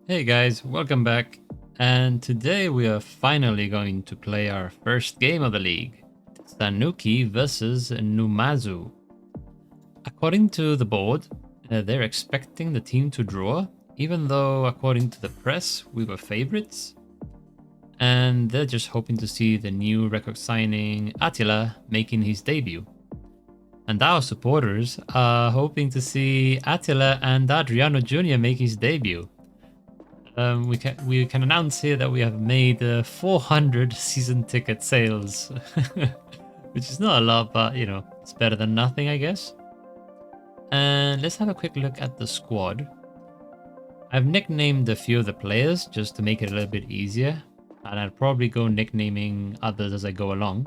Hey guys, welcome back. And today we are finally going to play our first game of the league. Tanuki versus Numazu. According to the board, they're expecting the team to draw, even though according to the press, we were favorites. And they're just hoping to see the new record signing Attila making his debut. And our supporters are hoping to see Attila and Adriano Jr. make his debut. We can announce here that we have made 400 season ticket sales, which is not a lot, but you know, it's better than nothing, I guess. And let's have a quick look at the squad. I've nicknamed a few of the players just to make it a little bit easier, and I'll probably go nicknaming others as I go along.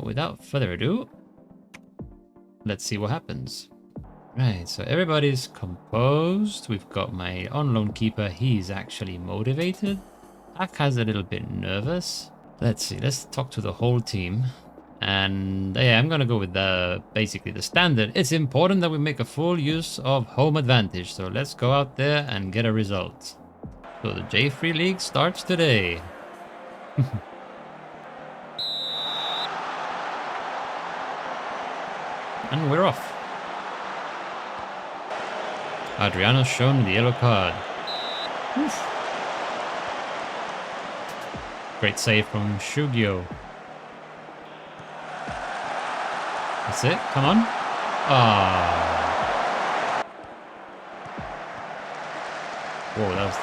Without further ado, let's see what happens. Right, so everybody's composed. We've got my on-loan keeper. He's actually motivated. Aka's a little bit nervous. Let's see, let's talk to the whole team. And yeah, I'm gonna go with basically the standard. It's important that we make a full use of home advantage. So let's go out there and get a result. So the J3 League starts today. And we're off. Adriano's shown the yellow card. Oof. Great save from Shugio. That's it, come on. Ah. Whoa, that was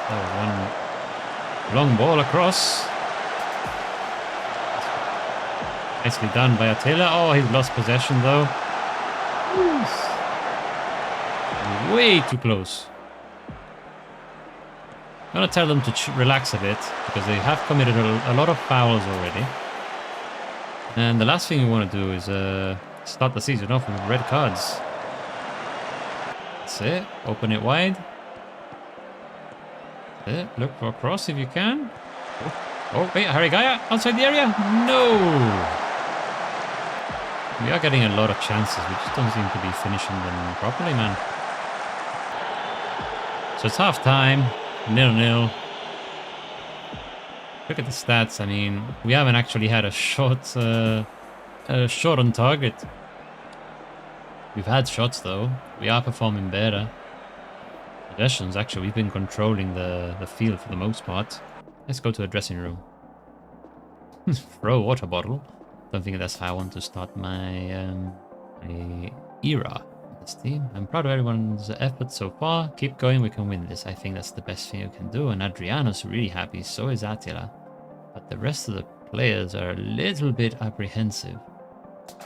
one long ball across. Nicely done by Attila. Oh, he lost possession though. Oof. Way too close. I'm gonna tell them to relax a bit because they have committed a lot of fouls already. And the last thing you want to do is start the season off with red cards. That's it. Open it wide. That's it. Look for a cross if you can. Oh wait, Harigaya outside the area. No. We are getting a lot of chances. We just don't seem to be finishing them properly, man. So it's half time, 0-0. Look at the stats. I mean, we haven't actually had a shot on target. We've had shots though. We are performing better. Possessions, actually, we've been controlling the field for the most part. Let's go to a dressing room. Throw a water bottle. Don't think that's how I want to start my era. This team. I'm proud of everyone's efforts so far. Keep going, we can win this. I think that's the best thing you can do. And Adriano's really happy, so is Attila. But the rest of the players are a little bit apprehensive.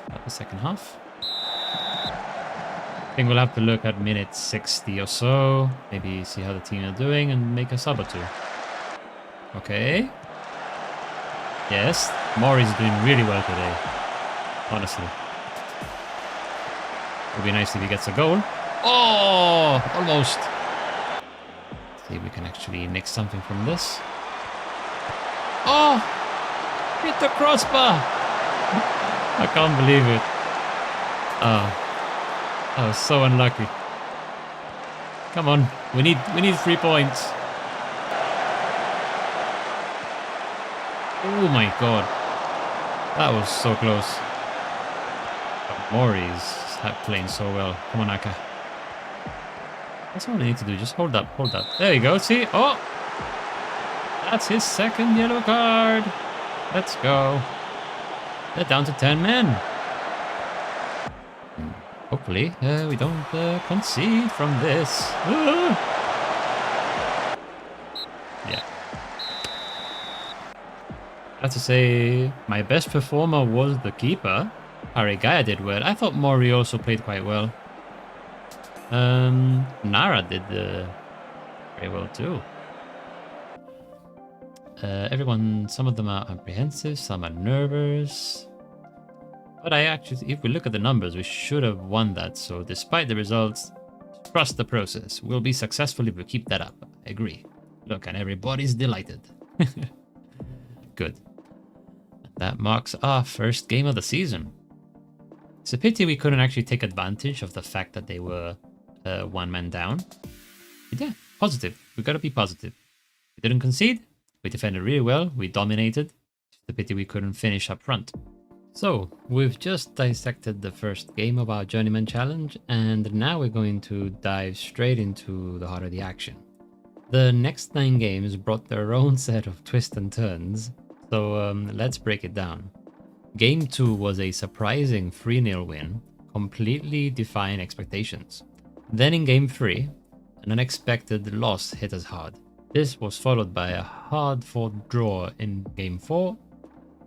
About the second half. I think we'll have to look at minute 60 or so. Maybe see how the team are doing and make a sub or two. Okay. Yes, Maury's doing really well today. Honestly. It would be nice if he gets a goal. Oh, almost. Let's see if we can actually nick something from this. Oh, hit the crossbar. I can't believe it. Oh, I was so unlucky. Come on, we need 3 points. Oh my god, that was so close. Maury's playing so well. Come on, Aka. That's all I need to do. Just hold up, hold up. There you go. See? Oh! That's his second yellow card. Let's go. They're down to 10 men. Hopefully, we don't concede from this. Yeah. I have to say, my best performer was the keeper. Harigaya did well. I thought Mori also played quite well. Nara did very well too. Some of them are apprehensive, some are nervous. But if we look at the numbers, we should have won that. So despite the results, trust the process. We'll be successful if we keep that up. I agree. Look, and everybody's delighted. Good. That marks our first game of the season. It's a pity we couldn't actually take advantage of the fact that they were one man down. But yeah, positive. We gotta be positive. We didn't concede. We defended really well. We dominated. It's a pity we couldn't finish up front. So, we've just dissected the first game of our Journeyman challenge, and now we're going to dive straight into the heart of the action. The next 9 games brought their own set of twists and turns, so let's break it down. Game 2 was a surprising 3-0 win, completely defying expectations. Then in Game 3, an unexpected loss hit us hard. This was followed by a hard-fought draw in Game 4,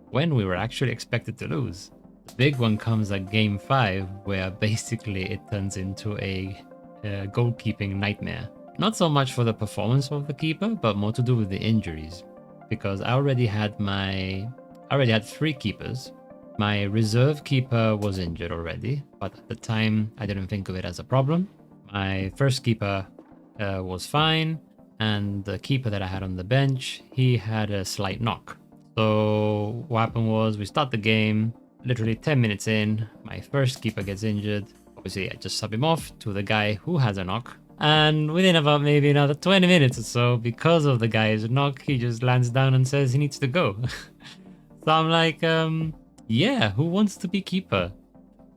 when we were actually expected to lose. The big one comes at Game 5, where basically it turns into a goalkeeping nightmare. Not so much for the performance of the keeper, but more to do with the injuries. Because I already had 3 keepers. My reserve keeper was injured already, but at the time I didn't think of it as a problem. My first keeper was fine, and the keeper that I had on the bench, he had a slight knock. So what happened was we start the game, literally 10 minutes in, my first keeper gets injured. Obviously I just sub him off to the guy who has a knock. And within about maybe another 20 minutes or so, because of the guy's knock, he just lands down and says he needs to go. So I'm like, yeah, who wants to be keeper?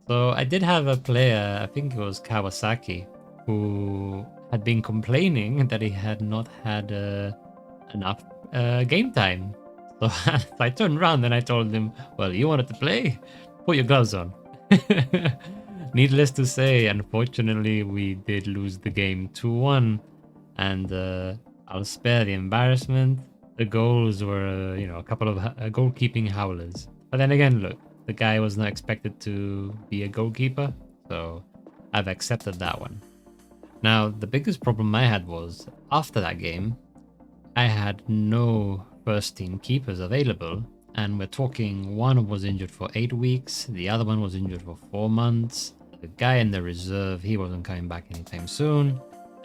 So I did have a player, I think it was Kawasaki, who had been complaining that he had not had enough game time. So I turned around and I told him, well, you wanted to play? Put your gloves on. Needless to say, unfortunately, we did lose the game 2-1. And I'll spare the embarrassment. The goals were, a couple of goalkeeping howlers. But then again, look, the guy was not expected to be a goalkeeper. So I've accepted that one. Now, the biggest problem I had was, after that game, I had no first team keepers available, and we're talking one was injured for 8 weeks, the other one was injured for 4 months, the guy in the reserve, he wasn't coming back anytime soon,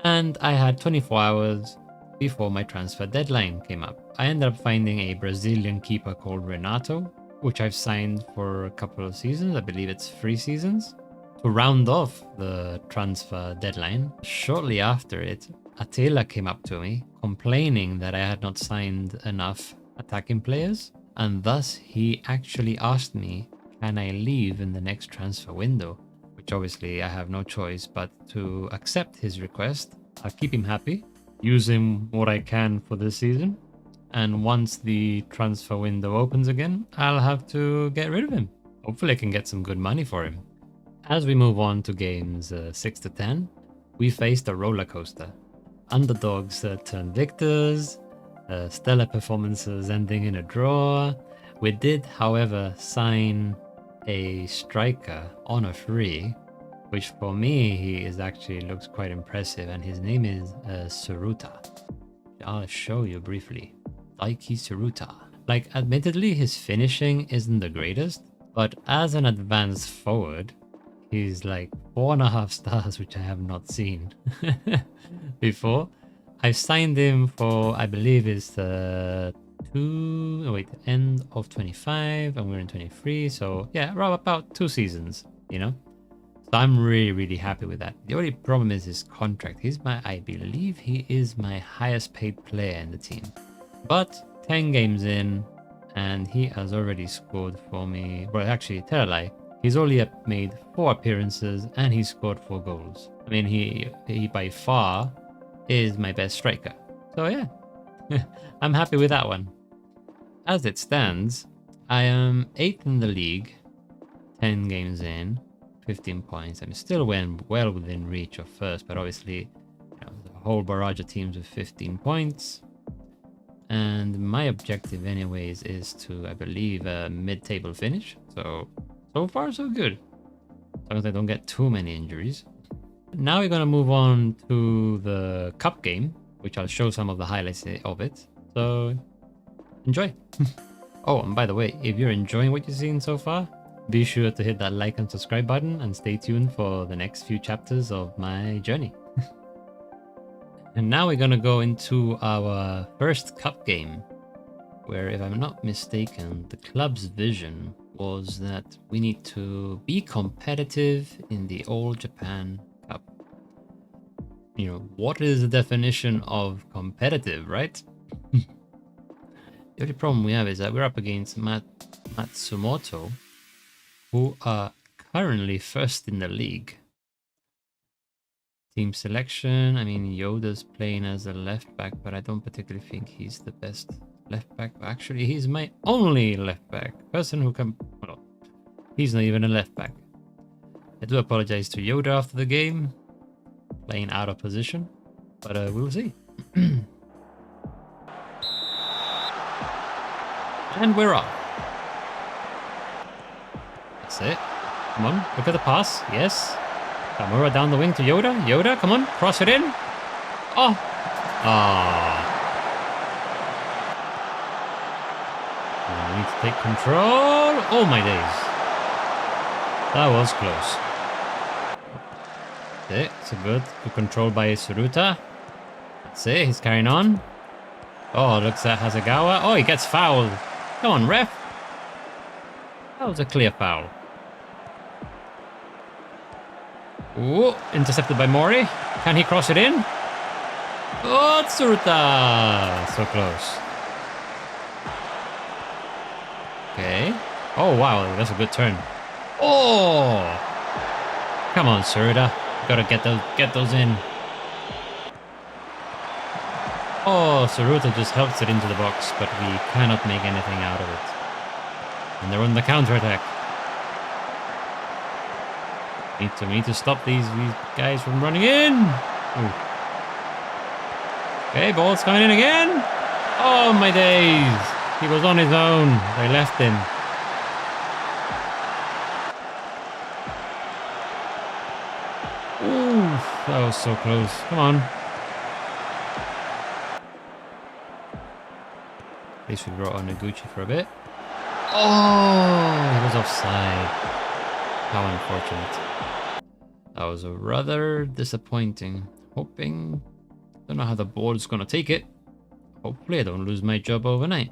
and I had 24 hours before my transfer deadline came up. I ended up finding a Brazilian keeper called Renato, which I've signed for a couple of seasons, I believe it's 3 seasons. To round off the transfer deadline, shortly after it, Attila came up to me complaining that I had not signed enough attacking players, and thus he actually asked me, can I leave in the next transfer window? Which obviously I have no choice but to accept his request. I'll keep him happy, use him what I can for this season, and once the transfer window opens again, I'll have to get rid of him. Hopefully I can get some good money for him. As we move on to games 6 to 10, we faced a roller coaster. Underdogs turned victors, stellar performances ending in a draw. We did, however, sign a striker on a free, which for me, he is actually looks quite impressive, and his name is Suruta. I'll show you briefly. Daiki Suruta. Like, admittedly, his finishing isn't the greatest, but as an advanced forward, he's like 4.5 stars, which I have not seen before. I signed him for, I believe it's end of 25 and we're in 23. So yeah, around about 2 seasons, So I'm really, really happy with that. The only problem is his contract. I believe he is my highest paid player in the team. But 10 games in and he has already scored for me. Well, actually, tell a lie. He's only made 4 appearances and he scored 4 goals. I mean, he by far is my best striker. So yeah, I'm happy with that one. As it stands, I am 8th in the league, 10 games in, 15 points. I'm still well within reach of first, but obviously, there's a whole barrage of teams with 15 points. And my objective anyways is to, I believe, a mid-table finish. So far so good. As long as I don't get too many injuries. Now we're going to move on to the cup game, which I'll show some of the highlights of it. So enjoy. Oh, and by the way, if you're enjoying what you've seen so far, be sure to hit that like and subscribe button and stay tuned for the next few chapters of my journey. And now we're going to go into our first cup game, where, if I'm not mistaken, the club's vision was that we need to be competitive in the All Japan Cup. you know, what is the definition of competitive, right? The only problem we have is that we're up against Matsumoto, who are currently first in the league. Team selection, I mean, Yoda's playing as a left back, but I don't particularly think he's the best left back. Actually, he's my only left back. Person who can... Well, he's not even a left back. I do apologize to Yoda after the game. Playing out of position, but we'll see. And we're off. That's it. Come on, look at the pass. Yes. Tamura down the wing to Yoda. Yoda, come on, cross it in. Oh. Ah. I need to take control. Oh my days. That was close. That's it. It's a good control by Suruta. That's it. He's carrying on. Oh, looks at Hasegawa. Oh, he gets fouled. Come on, ref. That was a clear foul. Ooh, intercepted by Mori. Can he cross it in? Oh, Tsuruta! So close. Okay. Oh, wow, that's a good turn. Oh! Come on, Tsuruta. Gotta get those in. Oh, Tsuruta just helps it into the box, but we cannot make anything out of it. And they're on the counter-attack. We need to stop these guys from running in. Ooh. Okay, ball's coming in again. Oh my days. He was on his own. They left him. Ooh, that was so close. Come on. At least we brought on Noguchi for a bit. Oh, he was offside. How unfortunate. That was rather disappointing. Hoping... Don't know how the board's gonna take it. Hopefully I don't lose my job overnight.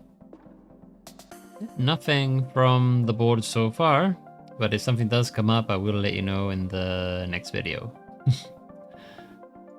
Nothing from the board so far. But if something does come up, I will let you know in the next video.